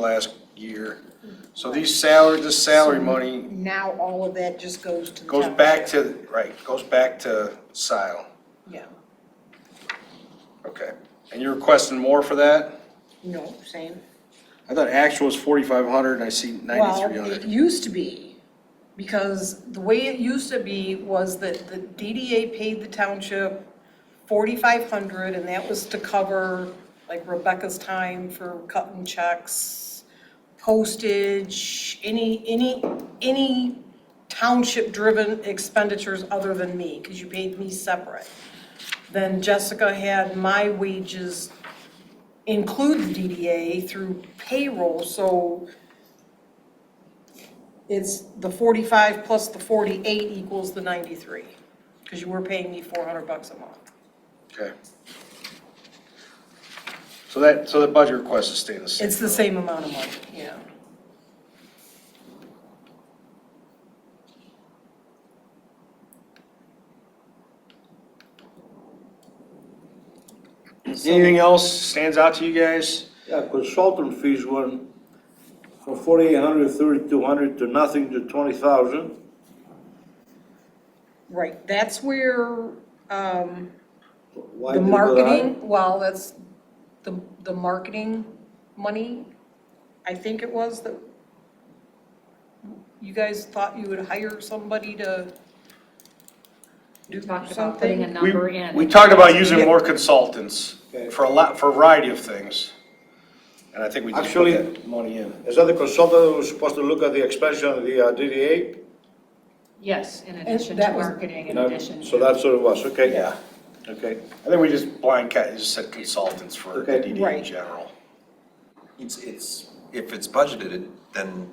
last year. So this salary money Now all of that just goes to the goes township. back to, goes back to Scio. Yeah, Okay. And you're requesting more for that? no, same. I thought actual was 4,500 and I see Well, 9,300. it used to be, because the way it used to be was that the DDA paid the township 4,500, and that was to cover like Rebecca's time for cutting checks, postage, any township-driven expenditures other than me, because you paid me separate. Then Jessica had my wages include the DDA through payroll, so it's the 45 plus the 48 equals the 93, because you were paying me $400 a month. Okay. So the budget request is staying the same? It's the same amount of money, yeah. Anything else stands out to you guys? Yeah, consultant fees went from 4,800 to 3,200 to nothing to 20,000. Right, that's where, Why the did it go marketing, well, that's the marketing money, I think it was, that you guys thought you would hire somebody to do We talked about putting a something. number in. We talked about using more consultants Okay. for a variety of things. And I think we just put Actually- that money in. higher? Is that the consultant that was supposed to look at the expansion of the DDA? Yes, in addition that to was- marketing, in No, addition to. So that's what it was, okay? Yeah. Okay. I think we just just said consultants for the Okay. DD in Right. general. If it's budgeted, then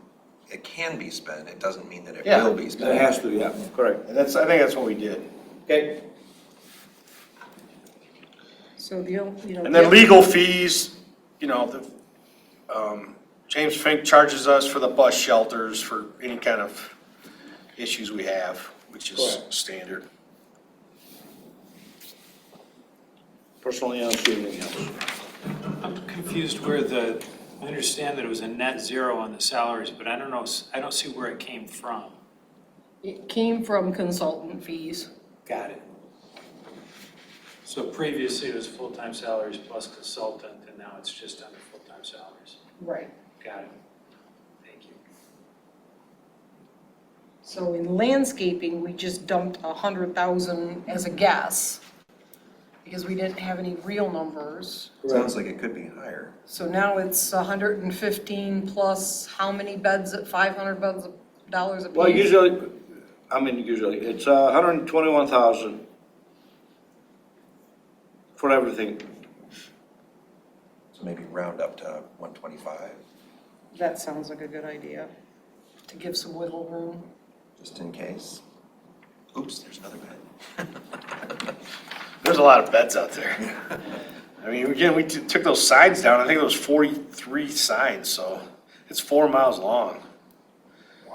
it can be spent. It doesn't mean that it Yeah. will be That spent. has to, yeah, correct. And I think that's what we did. Okay. So the, And then legal fees, James Fink charges us for the bus shelters for any kind of issues we have, which is Correct. standard. Personally, I don't see anything else. I'm confused where I understand that it was a net zero on the salaries, but I don't know, I don't see where it came from. it came from consultant fees. Got it. So previously it was full-time salaries plus consultant, and now it's just under full-time salaries. Right. Got it. Thank you. So in landscaping, we just dumped 100,000 as a guess, because we didn't have any real numbers. Sounds like it could be higher. So now it's 115 plus how many beds at $500 a piece? Well, usually, it's 121,000 for everything. So maybe round up to 125, That sounds like a good idea, to give some wiggle room. just in case. Oops, there's another bed. There's a lot of beds out there. I mean, again, we took those signs down. I think it was 43 signs, so it's 4 miles long.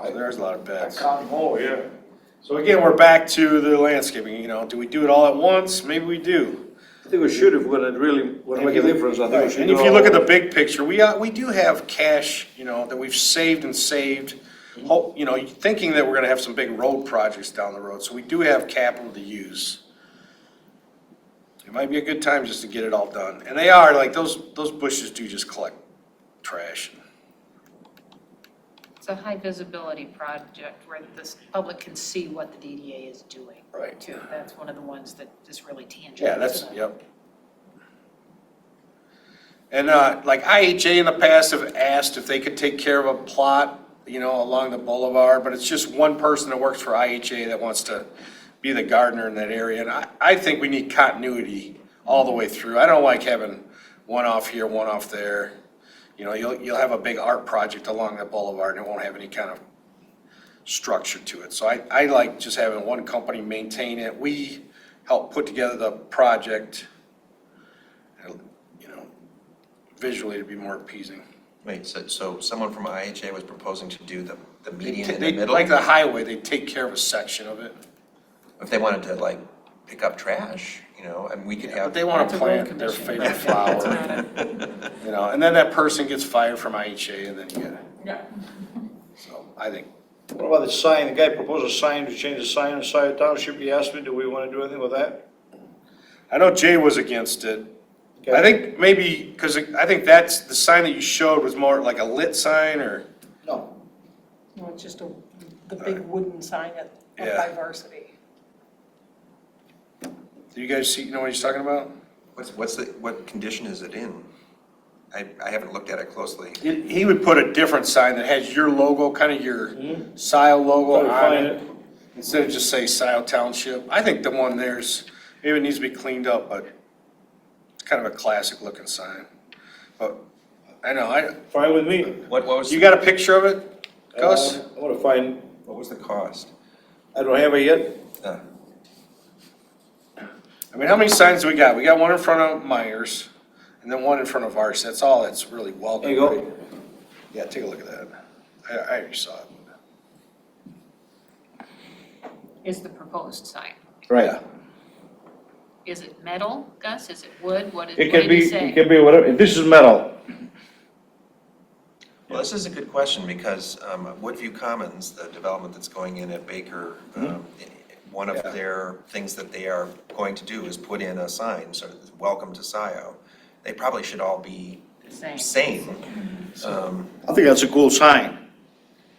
So there's a lot of beds. Oh, yeah. So again, we're back to the landscaping, do we do it all at once? Maybe we do. I think we should, if we're gonna really, wanna make a difference, I think we should. And if you look at the big picture, we do have cash, that we've saved and saved. Thinking that we're gonna have some big road projects down the road, so we do have capital to use. It might be a good time just to get it all done. And they are, like, those bushes do just collect trash. It's a high visibility project where the public can see what the DDA is doing. Right. Too. That's one of the ones that is really tangible. Yeah, that's, to them. yep. And, like IHA in the past have asked if they could take care of a plot, along the boulevard, but it's just one person that works for IHA that wants to be the gardener in that area. And I think we need continuity all the way through. I don't like having one off here, one off there. You'll have a big art project along the boulevard and it won't have any kind of structure to it. So I like just having one company maintain it. We help put together the project, visually to be more appeasing. Wait, so someone from IHA was proposing to do the median in the They, middle? like the highway, they take care of a section of it. If they wanted to like pick up trash, you know, and we could But have. they wanna That's a road plant their condition. favorite That's flower, not a- you know, and then that person gets fired from IHA and then you get it. Yeah. So I think, What about the sign? The guy proposed a sign to change the sign in Scio Township. He asked me, do we want to do anything with that? I know Jay was against it. Okay. I think maybe, because I think that's, the sign that you showed was more like a lit sign or, No. No, it's just the big wooden sign up Yeah. by Varsity. do you guys see, you know what he's talking about? What condition is it in? I haven't looked at it closely. He would put a different sign that has your logo, kind of your Scio logo Try to on find it, instead of just say Scio Township. I think the one there's, maybe it needs to be cleaned up, but it's kind of a classic looking sign. But, I know, Fine with me. What was, you got a picture of it, Gus? I want to find, what was the cost? I don't have it yet. I mean, how many signs do we got? We got one in front of Myers, and then one in front of Vars. That's all that's really welcome. There you go. Yeah, take a look at that. I already saw it. Is the proposed sign. Right. Is it metal, Gus? Is it wood? What It did can he be, say? it can be whatever. If this is metal, Well, this is a good question because Woodview Commons, the development that's going in at Baker, one of Yeah. their things that they are going to do is put in a sign, so welcome to Scio. They probably should all be Same. same. I think that's a cool sign.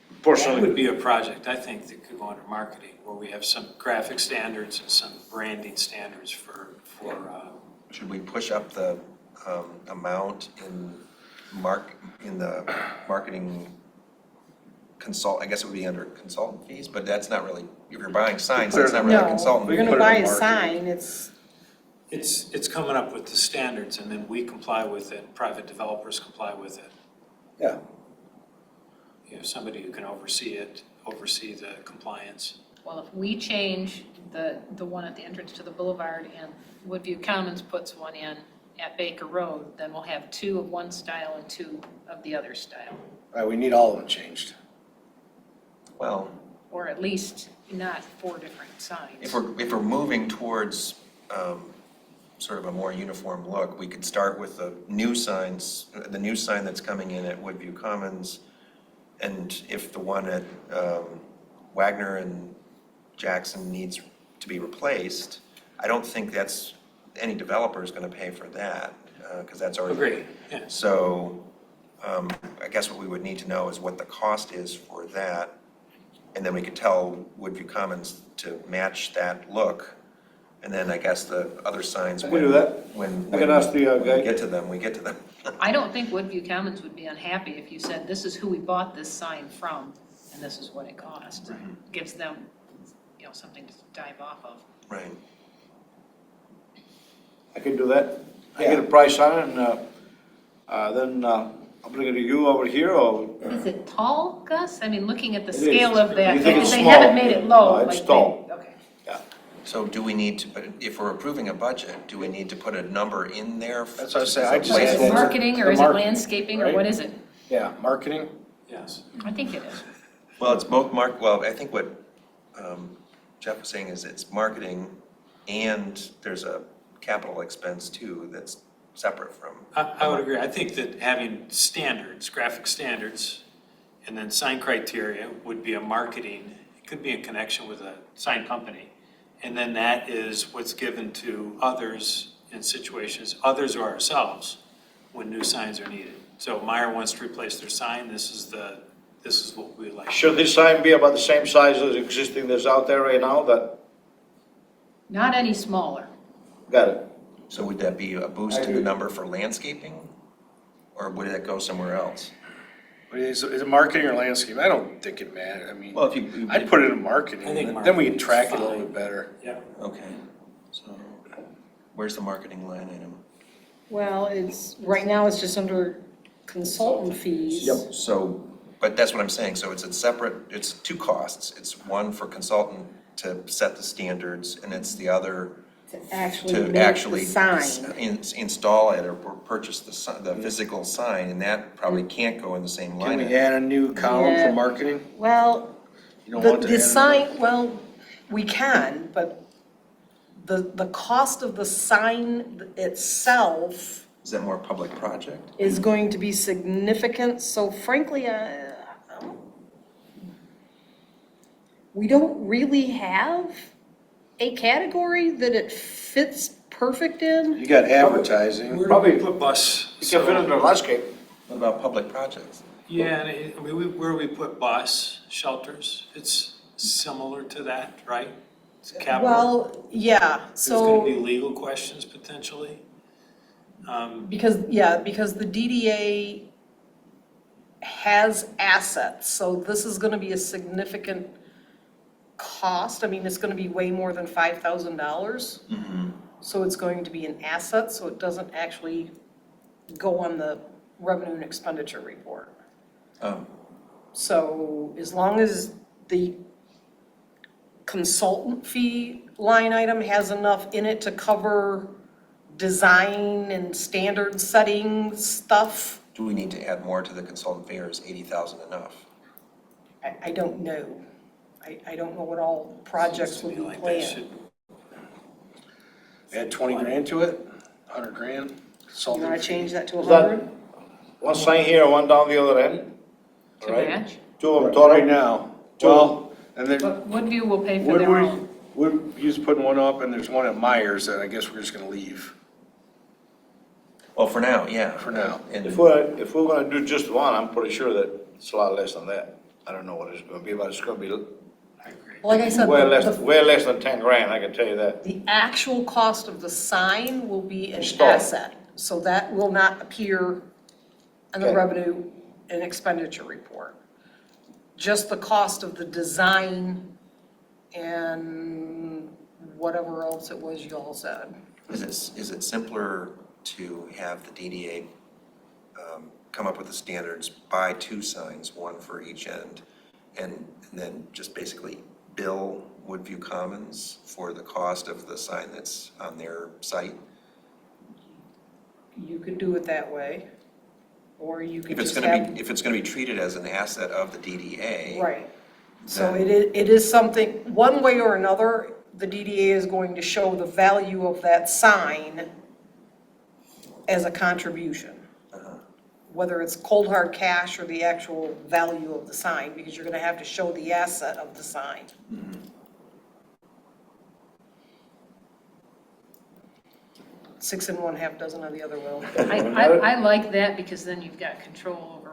That Personally. would be a project, I think, that could go under marketing, where we have some graphic standards and some branding standards for Should we push up the amount in the marketing I guess it would be under consultant fees, but that's not really, if you're buying signs, that's not really a No, consultant. if you're put gonna it in buy a marketing. sign, it's coming up with the standards, and then we comply with it, private developers comply with it. Yeah. You know, somebody who can oversee it, oversee the compliance. Well, if we change the one at the entrance to the boulevard and Woodview Commons puts one in at Baker Road, then we'll have two of one style and two of the other style. Right, we need all of them changed. Well, Or at least not four different signs. if we're moving towards sort of a more uniform look, we could start with the new signs, the new sign that's coming in at Woodview Commons, and if the one at Wagner and Jackson needs to be replaced, I don't think that's, any developer is gonna pay for that, because that's already. Agreed, yeah. So, I guess what we would need to know is what the cost is for that, and then we could tell Woodview Commons to match that look, and then I guess the other signs. I can do that. When I can ask the guy. we get to them, we get to them. I don't think Woodview Commons would be unhappy if you said, this is who we bought this sign from, and this is what it cost. Gives them, you know, something to dive off of. Right. I can do that. I get a price on it and then I'll bring it to you over here or. Is it tall, Gus? I mean, looking at the It scale is. of that, You think it's they small? haven't made it low. No, it's like tall. Okay. So do we need to, but if we're approving a budget, do we need to put a number in there? That's what I say, I just- So is Placeholder. it marketing or The is it marketing, landscaping or right? what is it? Yeah, marketing. Yes. I think it is. Well, it's both well, I think what Jeff was saying is it's marketing and there's a capital expense too that's separate from. I would agree. I think that having standards, graphic standards, and then sign criteria would be a marketing, it could be in connection with a sign company. And then that is what's given to others in situations, others or ourselves, when new signs are needed. So Meyer wants to replace their sign, this is what we like. Should this sign be about the same size as existing that's out there right now? That, Not any smaller. got it. So would that be a boost in the number for landscaping? Or would that go somewhere else? Is it marketing or landscape? I don't think it matters. I mean, Well, if you. I'd put it in marketing, I think then we can marketing's track it a little fine. bit better. Yeah. Okay, so where's the marketing line item? well, right now it's just under consultant fees. So, but that's what I'm saying, so it's a separate, it's two costs. It's one for consultant to set the standards, and it's the other To actually to make the actually sign. install it or purchase the physical sign, and that probably can't go in the same Can line. we item. add a new column Yeah. for marketing? Well, You don't want to the add a- sign, well, we can, but the cost of the sign itself Is that more public project? is going to be significant, so frankly, we don't really have a category that it fits perfect in. You got advertising. Where do Probably- we put bus? You can fit in the landscape. What about public projects? Yeah, and I mean, where we put bus shelters, it's similar to that, right? It's capital. Well, yeah, There's gonna be so, legal questions potentially. because the DDA has assets, so this is gonna be a significant cost. I mean, it's gonna be way more than $5,000. So it's going to be an asset, so it doesn't actually go on the revenue and expenditure report. Oh, So as long as the consultant fee line item has enough in it to cover design and standard setting stuff, do we need to add more to the consultant fee, or is 80,000 enough? I don't know. I don't know what all projects Seems will to be me like that planned. should- Add 20 grand to it, 100 grand. You consulting wanna fee. change that to Is that- 100? One sign here, one down the other end, To right? match. Two of them Right total. now, well, and then But Woodview will pay for their own. Woodview's putting one up, and there's one at Myers that I guess we're just gonna leave Well, for now, yeah. for now. And If we're gonna do just one, I'm pretty sure that it's a lot less than that. I don't know what it's gonna be, but it's gonna be I agree. Like I said, way less, the way less than 10 grand, I can tell you that. The actual cost of the sign will be an Installed. asset, so that will not appear in the Okay. revenue and expenditure report. Just the cost of the design and whatever else it was you all said. is it simpler to have the DDA come up with the standards, buy 2 signs, one for each end, and then just basically bill Woodview Commons for the cost of the sign that's on their site? You could do it that way, or you could If it's just gonna have. be, if it's gonna be treated as an asset of the DDA. Right. So then- it is something, one way or another, the DDA is going to show the value of that sign as a contribution. Whether it's cold hard cash or the actual value of the sign, because you're gonna have to show the asset of the sign. Six and one, half dozen of the other will. I like that because then you've got control over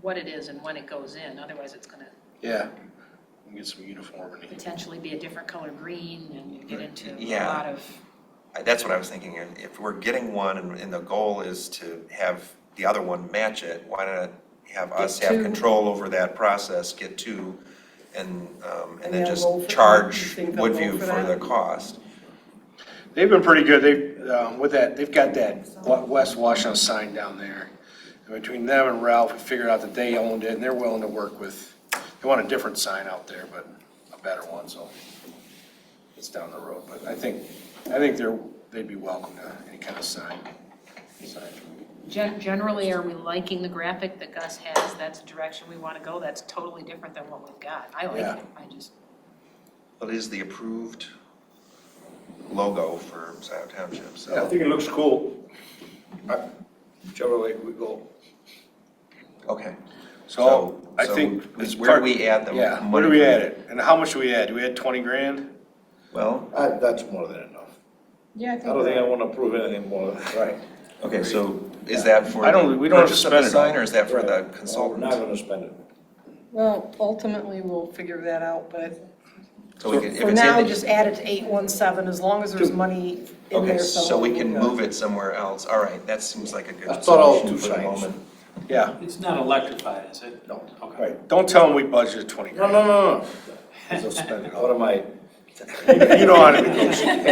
what it is and when it goes in. Otherwise, it's gonna Yeah, we get some uniformity. potentially be a different color green and you get into a Yeah. lot of, That's what I was thinking, if we're getting one and the goal is to have the other one match it, why not have us Get have 2. control over that process, get 2, and then they'll just roll for that? You charge think they'll roll Woodview for for the that? cost? They've been pretty good, with that, they've got that West Washington sign down there. And between them and Ralph, we figured out that they owned it, and they're willing to work with, they want a different sign out there, but a better one, so it's down the road, but I think they'd be welcome to any kind of sign. generally, are we liking the graphic that Gus has? That's the direction we wanna go. That's totally different than what we've got. I like Yeah. it. I just, What is the approved logo for Scio Township? I So, think it looks cool. Whichever way we go. okay. So, I think. it's Where do part- we add the Yeah, money? where do we from? add it? And how much do we add? Do we add 20 grand? Well, That's more than enough. Yeah, I I don't think I wanna approve anything more than that. Right. okay, so is that for I don't- the we don't have to purchase of spend the it all. sign, or is that for the We're not consultant? gonna spend it. Well, ultimately, we'll figure that out, but So we can, if for it's now, in the. just add it to 817, as long as there's money in Okay, there so we somewhere. can move it somewhere else. All right, that seems like a good I thought all solution 2 for the signs. moment. Yeah, It's not electrified, is it? No. Okay. right. Don't tell them we budgeted 20 No, grand. no, no, no. They'll spend it What all. am I? You know how to negotiate.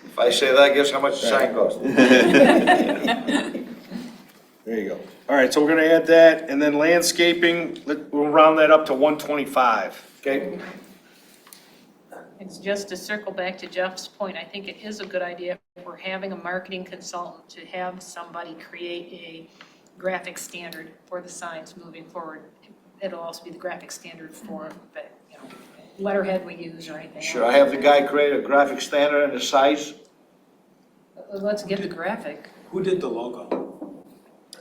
If I say that, guess how much the sign costs? There you go. All right, so we're gonna add that, and then landscaping, we'll round that up to 125. Okay, it's just to circle back to Jeff's point. I think it is a good idea if we're having a marketing consultant to have somebody create a graphic standard for the signs moving forward. It'll also be the graphic standard for, the, you know, letterhead we use or anything. Should I have the guy create a graphic standard and the size? Let's get the graphic. Who did the logo?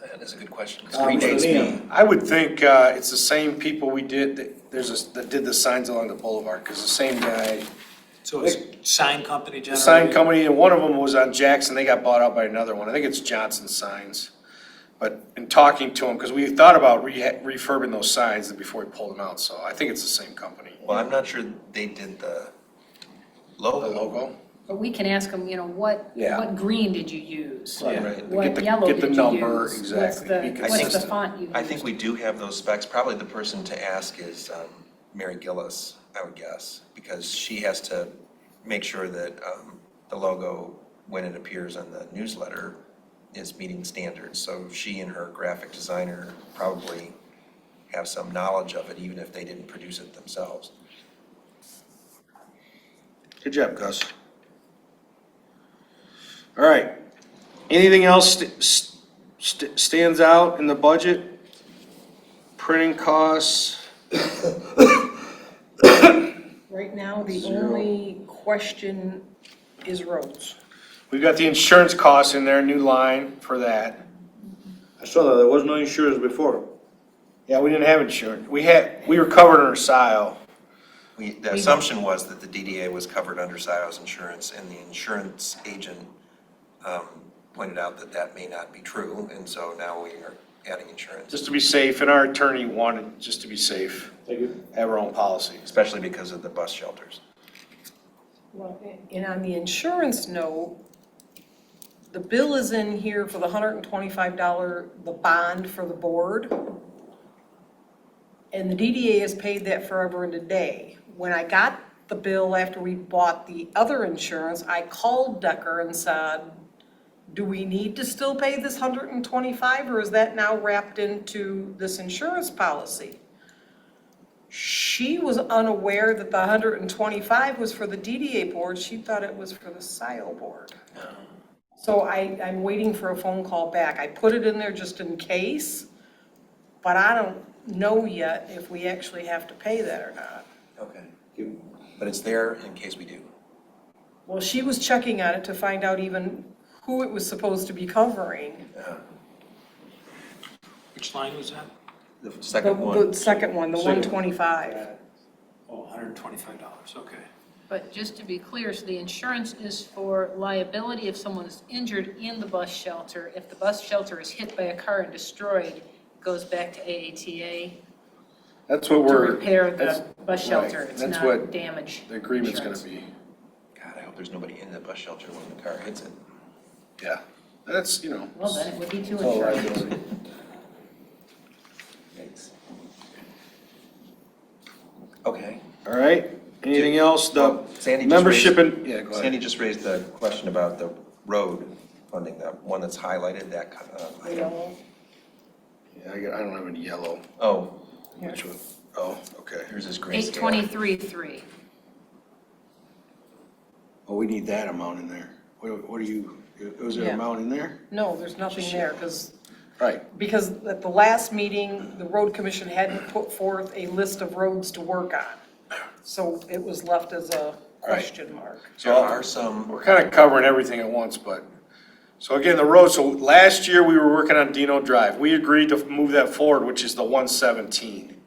That is a good question, 'cause Mr. predates me. Neal. I would think it's the same people we did, that did the signs along the boulevard, because the same guy, So it's sign company the generated? sign company, and one of them was on Jackson, they got bought out by another one. I think it's Johnson Signs. But in talking to them, because we thought about refurbing those signs before we pulled them out, so I think it's the same company. Well, I'm not sure they did the The logo. logo? But we can ask them, what Yeah. green did you use? Right. What yellow Get the did you number, use? exactly, be What's the consistent. font you used? I think we do have those specs. Probably the person to ask is Mary Gillis, I would guess, because she has to make sure that the logo, when it appears on the newsletter, is meeting standards. So she and her graphic designer probably have some knowledge of it, even if they didn't produce it themselves. Good job, Gus. All right. Anything else stands out in the budget? Printing costs? Right now, the only question is roads. We've got the insurance costs in there, new line for that. I saw that, there was no insurance before. Yeah, we didn't have insurance. We were covered under Scio. The assumption was that the DDA was covered under Scio's insurance, and the insurance agent pointed out that that may not be true, and so now we are adding insurance, Just to be safe, and our attorney wanted, just to be safe, Thank you. have our own policy. especially because of the bus shelters. Well, and on the insurance note, the bill is in here for the $125, the bond for the board. And the DDA has paid that forever and a day. When I got the bill after we bought the other insurance, I called Decker and said, do we need to still pay this $125, or is that now wrapped into this insurance policy? She was unaware that the $125 was for the DDA board. She thought it was for the Scio board. So I'm waiting for a phone call back. I put it in there just in case, but I don't know yet if we actually have to pay that or not. Okay. But it's there in case we do. Well, she was checking on it to find out even who it was supposed to be covering. Which line was that? The second The one, second one, the Second. 125. Oh, $125, okay. But just to be clear, so the insurance is for liability if someone's injured in the bus shelter. If the bus shelter is hit by a car and destroyed, it goes back to AATA That's what to we're, repair that's- the bus shelter. It's that's not what damage. the agreement's gonna insurance. be. God, I hope there's nobody in the bus shelter when the car hits it. Yeah, that's, you know. Well, then it would be two it's all insurance. liability. Okay. All right, anything else? The Sandy just membership raised- and, yeah, go Sandy ahead. just raised the question about the road funding, that one that's highlighted, that, You item. know, Yeah, I don't have any yellow. Oh, Which one? Oh, okay. here's his grayscale. 823.3. Oh, we need that amount in there. What do you, was there an Yeah. amount in there? no, there's nothing there Right, because at the last meeting, the road commission hadn't put forth a list of roads to work on. So it was left as a question mark. So there are some, we're kind of covering everything at once, but, so again, the road, so last year we were working on Dino Drive. We agreed to move that forward, which is the 117.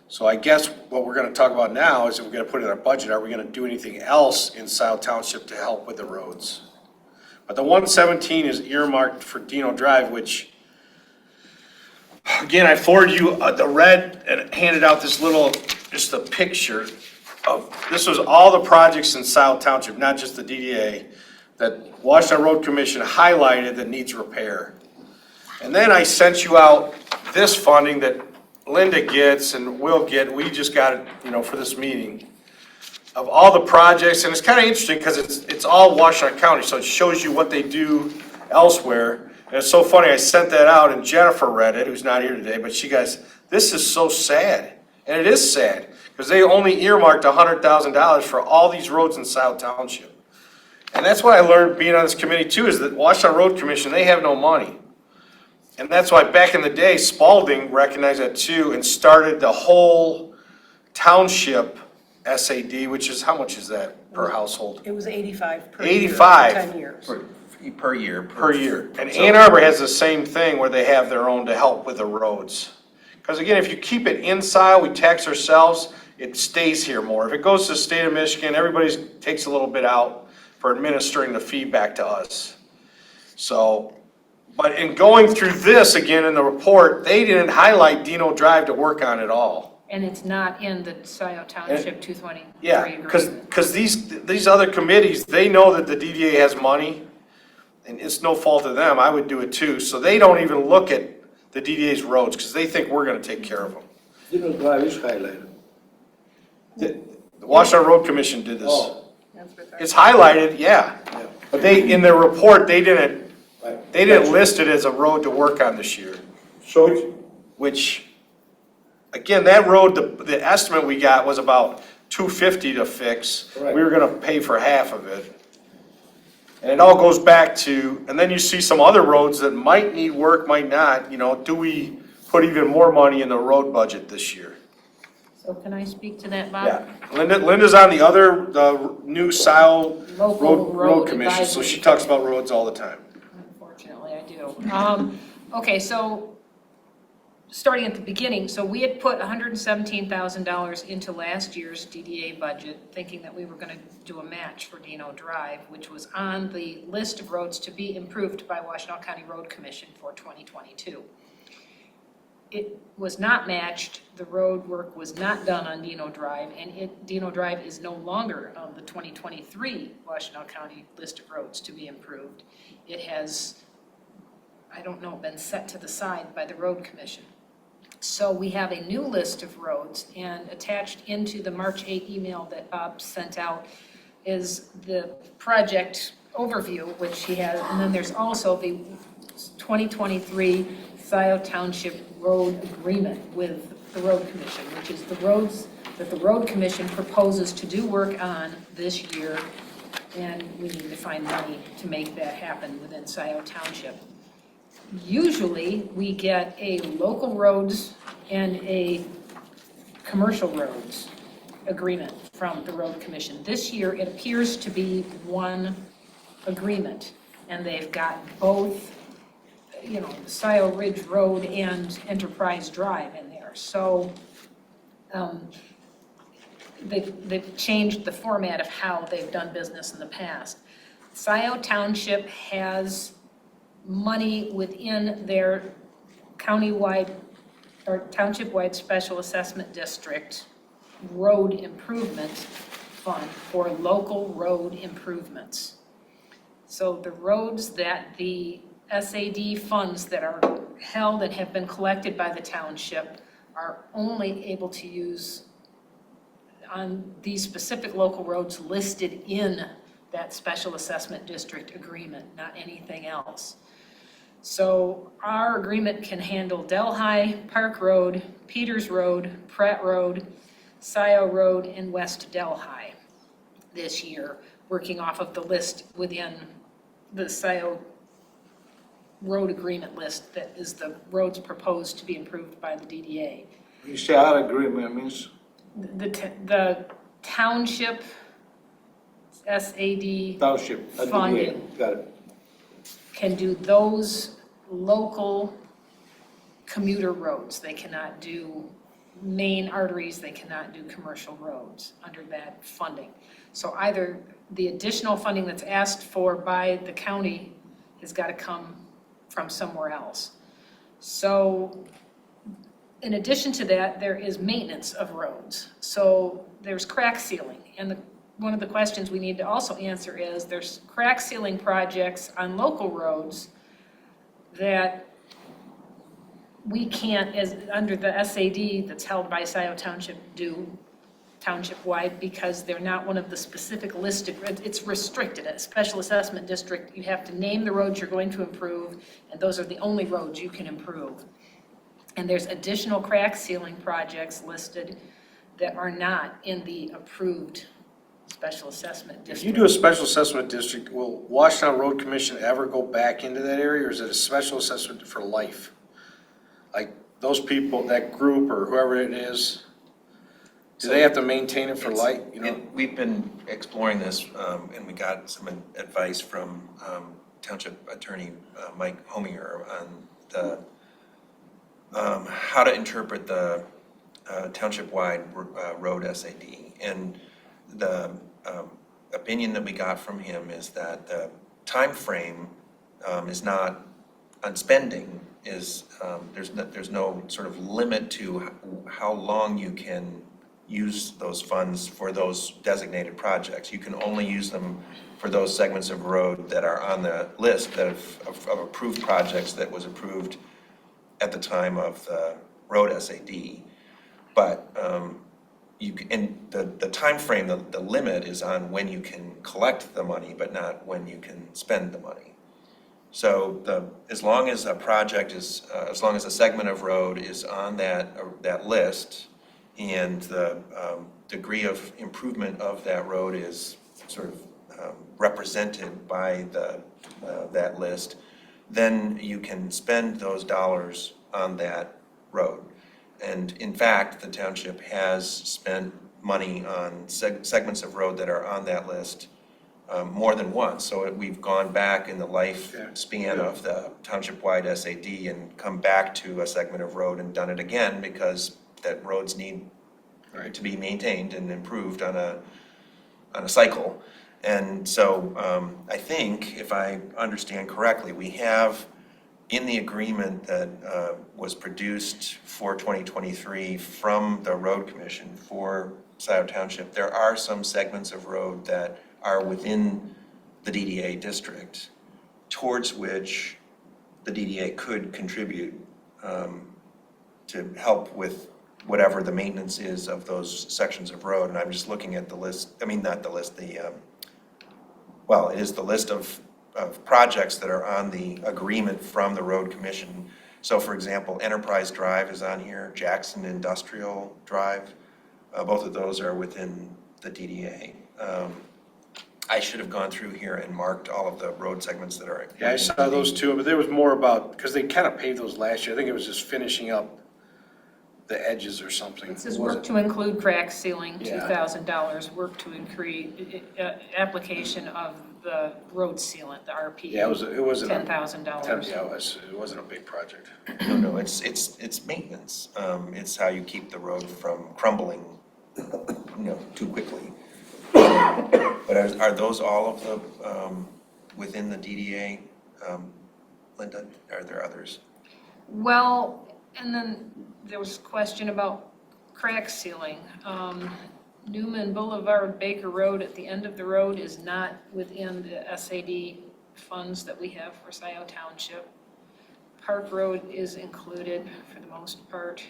So I guess what we're gonna talk about now is if we're gonna put it in our budget, are we gonna do anything else in Scio Township to help with the roads? But the 117 is earmarked for Dino Drive, which, again, I forwarded you the red and handed out this little, just a picture of, this was all the projects in Scio Township, not just the DDA, that Washington Road Commission highlighted that needs repair. And then I sent you out this funding that Linda gets and will get, we just got it, you know, for this meeting, of all the projects, and it's kind of interesting because it's all Washington County, so it shows you what they do elsewhere. And it's so funny, I sent that out and Jennifer read it, who's not here today, but she goes, this is so sad. And it is sad, because they only earmarked $100,000 for all these roads in Scio Township. And that's what I learned being on this committee too, is that Washington Road Commission, they have no money. And that's why back in the day, Spalding recognized that too and started the whole township SAD, which is, how much is that per household? It was 85 per year. 85. For 10 years. Per year. Per year. And Ann Arbor has the same thing where they have their own to help with the roads. Because again, if you keep it inside, we tax ourselves, it stays here more. If it goes to the state of Michigan, everybody takes a little bit out for administering the feedback to us. So, but in going through this again in the report, they didn't highlight Dino Drive to work on at all. And it's not in the Scio Township 223 Yeah, agreement. because these other committees, they know that the DDA has money, and it's no fault of them, I would do it too. So they don't even look at the DDA's roads, because they think we're gonna take care of them. Dino Drive is highlighted. The Washington Road Commission did this. Oh, That's what It's highlighted, yeah, yeah, but they, in their report, they didn't right. list it as a road to work on this year, So, which, again, that road, the estimate we got was about $250 to fix. Right. We were gonna pay for half of it. And it all goes back to, and then you see some other roads that might need work, might not, do we put even more money in the road budget this year? So can I speak to that, Bob? Yeah, Linda's on the new Scio Local Road Commission, so she talks about roads all the time. Unfortunately, I do. Okay, so starting at the beginning, so we had put $117,000 into last year's DDA budget, thinking that we were gonna do a match for Dino Drive, which was on the list of roads to be improved by Washtenaw County Road Commission for 2022. It was not matched, the road work was not done on Dino Drive, and Dino Drive is no longer on the 2023 Washtenaw County list of roads to be improved. It has, I don't know, been set to the side by the road commission. So we have a new list of roads, and attached into the March 8 email that Bob sent out is the project overview, which he has, and then there's also the 2023 Scio Township Road Agreement with the road commission, which is the roads that the road commission proposes to do work on this year, and we need to find money to make that happen within Scio Township. Usually, we get a local roads and a commercial roads agreement from the road commission. This year, it appears to be one agreement, and they've got both, Scio Ridge Road and Enterprise Drive in there. So they've changed the format of how they've done business in the past. Scio Township has money within their countywide or township-wide special assessment district road improvement fund for local road improvements. So the roads that the SAD funds that are held and have been collected by the township are only able to use on these specific local roads listed in that special assessment district agreement, not anything else. So our agreement can handle Delhi, Park Road, Peters Road, Pratt Road, Scio Road, and West Delhi this year, working off of the list within the Scio road agreement list that is the roads proposed to be improved by the DDA. You say our agreement means, The township SAD township, Funding. got it. can do those local commuter roads. They cannot do main arteries, they cannot do commercial roads under that funding. So either the additional funding that's asked for by the county has got to come from somewhere else. So in addition to that, there is maintenance of roads. So there's crack sealing, and one of the questions we need to also answer is there's crack sealing projects on local roads that we can't, as under the SAD that's held by Scio Township, do township-wide because they're not one of the specific listed, it's restricted. At a special assessment district, you have to name the roads you're going to improve, and those are the only roads you can improve. And there's additional crack sealing projects listed that are not in the approved special assessment district. If you do a special assessment district, will Washington Road Commission ever go back into that area, or is it a special assessment for life? Like those people, that group or whoever it is, Do they have to maintain it for light, you know? We've been exploring this, and we got some advice from Township Attorney Mike Homier on the, how to interpret the township-wide road SAD. And the opinion that we got from him is that the timeframe is not, on spending, is, there's no sort of limit to how long you can use those funds for those designated projects. You can only use them for those segments of road that are on the list that of approved projects that was approved at the time of the road SAD. But and the timeframe, the limit is on when you can collect the money, but not when you can spend the money. So as long as a project is, as long as a segment of road is on that list, and the degree of improvement of that road is sort of represented by that list, then you can spend those dollars on that road. And in fact, the township has spent money on segments of road that are on that list more than once. So we've gone back in the lifespan of the township-wide SAD and come back to a segment of road and done it again, because that roads need to be maintained and improved on a cycle. And so I think, if I understand correctly, we have in the agreement that was produced for 2023 from the Road Commission for Scio Township, there are some segments of road that are within the DDA district towards which the DDA could contribute to help with whatever the maintenance is of those sections of road. And I'm just looking at the list, I mean, not the list, well, it is the list of projects that are on the agreement from the Road Commission. So for example, Enterprise Drive is on here, Jackson Industrial Drive. Both of those are within the DDA. I should have gone through here and marked all of the road segments that are. Yeah, I saw those too, but there was more about, because they kind of paved those last year. I think it was just finishing up the edges or something. It says Was work to include crack sealing, Yeah. $2,000, work to increase, application of the road sealant, the RPE. Yeah, it wasn't. $10,000. Yeah, it wasn't a big project. No, it's maintenance. It's how you keep the road from crumbling, too quickly. But are those all of the, within the DDA, Linda? Are there others? Well, and then there was a question about crack sealing. Newman Boulevard, Baker Road, at the end of the road is not within the SAD funds that we have for Scio Township. Park Road is included for the most part,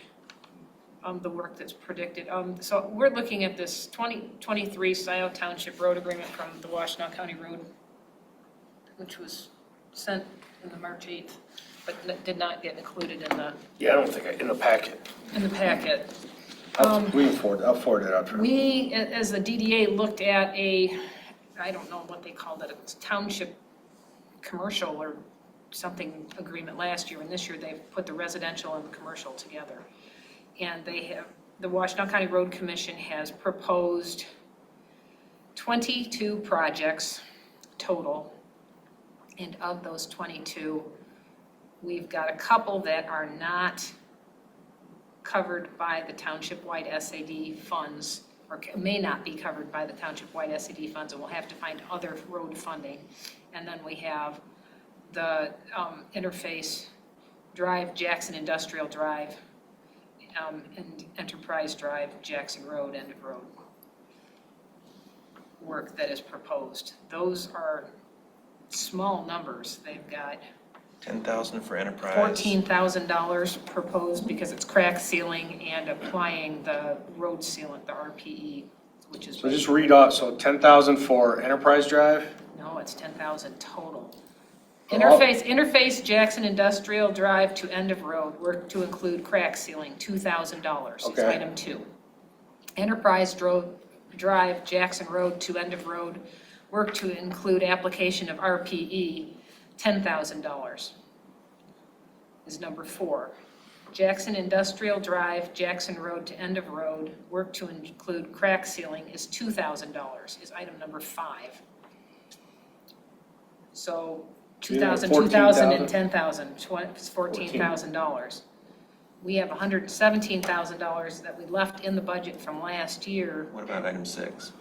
the work that's predicted. So we're looking at this 2023 Scio Township Road Agreement from the Washtenaw County Road, which was sent in the March 8th, but did not get included in the Yeah, I don't think, in the packet. packet. I'll forward it out for you. We, as the DDA, looked at I don't know what they called it, a township commercial or something agreement last year, and this year they've put the residential and the commercial together. And the Washtenaw County Road Commission has proposed 22 projects total. And of those 22, we've got a couple that are not covered by the township-wide SAD funds, or may not be covered by the township-wide SAD funds, and we'll have to find other road funding. And then we have the Interface Drive, Jackson Industrial Drive, and Enterprise Drive, Jackson Road, end of road work that is proposed. Those are small numbers. They've got $10,000 for Enterprise. $14,000 proposed because it's crack sealing and applying the road sealant, the RPE, which is. So just read off, so 10,000 for Enterprise Drive? No, it's 10,000 total. Oh. Interface Jackson Industrial Drive to end of road, work to include crack sealing, $2,000. It's Okay. item 2. Enterprise Drive, Jackson Road to end of road, work to include application of RPE, $10,000 is number 4. Jackson Industrial Drive, Jackson Road to end of road, work to include crack sealing is $2,000, is item number 5. So You know, 2,000, 2,000, and 14,000. 10,000, it's $14,000. We have $117,000 that we left in the budget from last year. What about item 6?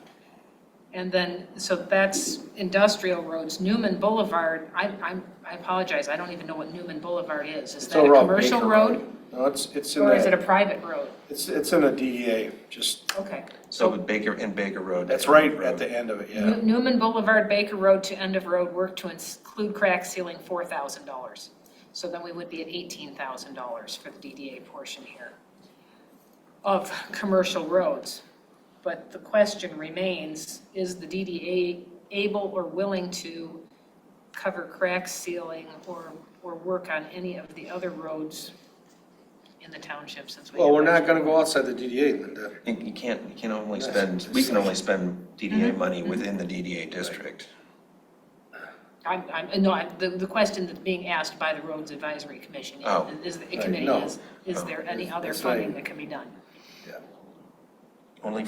And then, so that's industrial roads. Newman Boulevard, I apologize, I don't even know what Newman Boulevard is. Is It's that a over on commercial Baker road? No, it's in Or is it a the, private road? it's in a DDA, just, Okay. So with Baker Road. that's right at the end of it, yeah. Newman Boulevard, Baker Road to end of road, work to include crack sealing, $4,000. So then we would be at $18,000 for the DDA portion here of commercial roads. But the question remains, is the DDA able or willing to cover crack sealing or work on any of the other roads in the township since we? Well, have we're not extra gonna go money? outside the DDA, Linda. You can only spend, we can only spend DDA money within the DDA district. The question that's being asked by the Roads Advisory Commission Oh. is, the Right, committee no. is there any other That's not funding even- that can be done? Only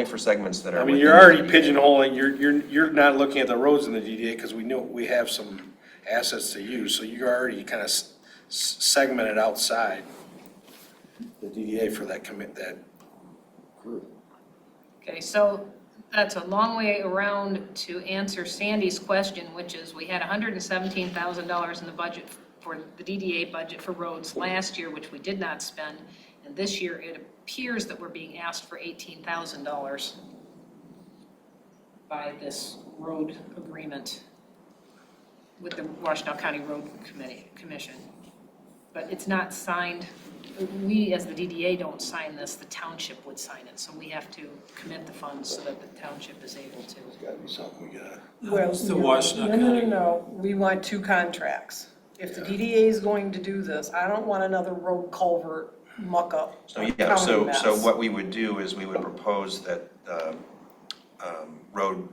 for segments that are. I mean, within you're the already DDA. pigeonholing, you're not looking at the roads in the DDA, because we know we have some assets to use, so you're already kind of segmented outside the DDA for that that group. Okay, so that's a long way around to answer Sandy's question, which is we had $117,000 in the budget for the DDA budget for roads last year, which we did not spend. And this year, it appears that we're being asked for $18,000 by this road agreement with the Washtenaw County Road Commission. But it's not signed. We, as the DDA, don't sign this, the township would sign it. So we have to commit the funds so that the township is able to. There's gotta be something we gotta. Well, How's the no, Washtenaw no, County? No, we want 2 contracts. If the DDA is going to do this, I don't want another road culvert muck up. So, yeah, county so mess. what we would do is we would propose that the road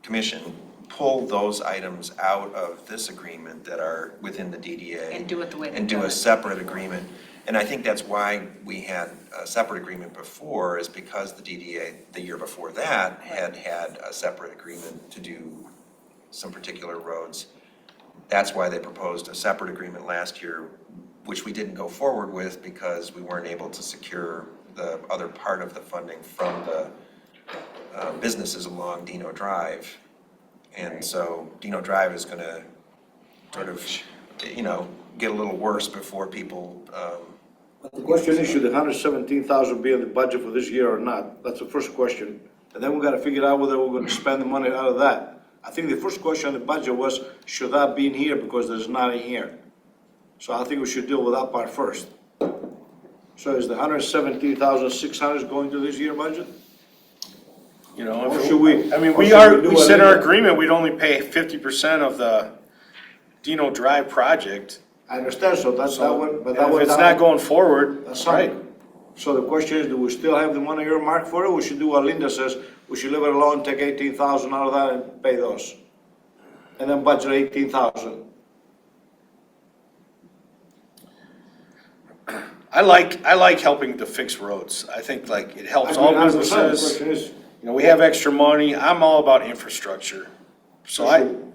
commission pull those items out of this agreement that are within the DDA. And do it the way they've And do done a it. separate agreement. And I think that's why we had a separate agreement before, is because the DDA, the year before that, had a separate agreement to do some particular roads. That's why they proposed a separate agreement last year, which we didn't go forward with because we weren't able to secure the other part of the funding from the businesses along Dino Drive. And so Dino Drive is gonna sort of, get a little worse before people, The question is, should the 117,000 be in the budget for this year or not? That's the first question. And then we gotta figure out whether we're gonna spend the money out of that. I think the first question on the budget was, should that be in here, because there's not in here. So I think we should deal with that part first. So is the 117,600 going to this year budget? You know, Or if should we- I mean, or we should we do said it in our later? agreement, we'd only pay 50% of the Dino Drive project. I understand, so that's that So, one, but and that if one. it's not going forward, That's right. right. So the question is, do we still have the money earmarked for it? We should do what Linda says, we should leave it alone, take 18,000 out of that and pay those. And then budget 18,000. I like helping to fix roads. I think like it helps all I mean, 100%. The businesses. question is, You know, we have extra money. I'm all about infrastructure. so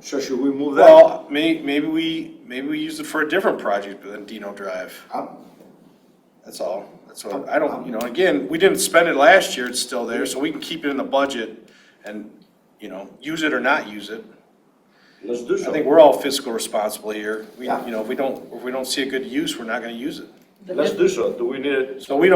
should we move that? Well, maybe we use it for a different project than Dino Drive. That's all. That's what, I don't, again, we didn't spend it last year. It's still there, so we can keep it in the budget and, use it or not use it. Let's do so. I think we're all fiscal responsible here. Yeah. If we don't see a good use, we're not gonna use it. Let's do so. Do we need it? So we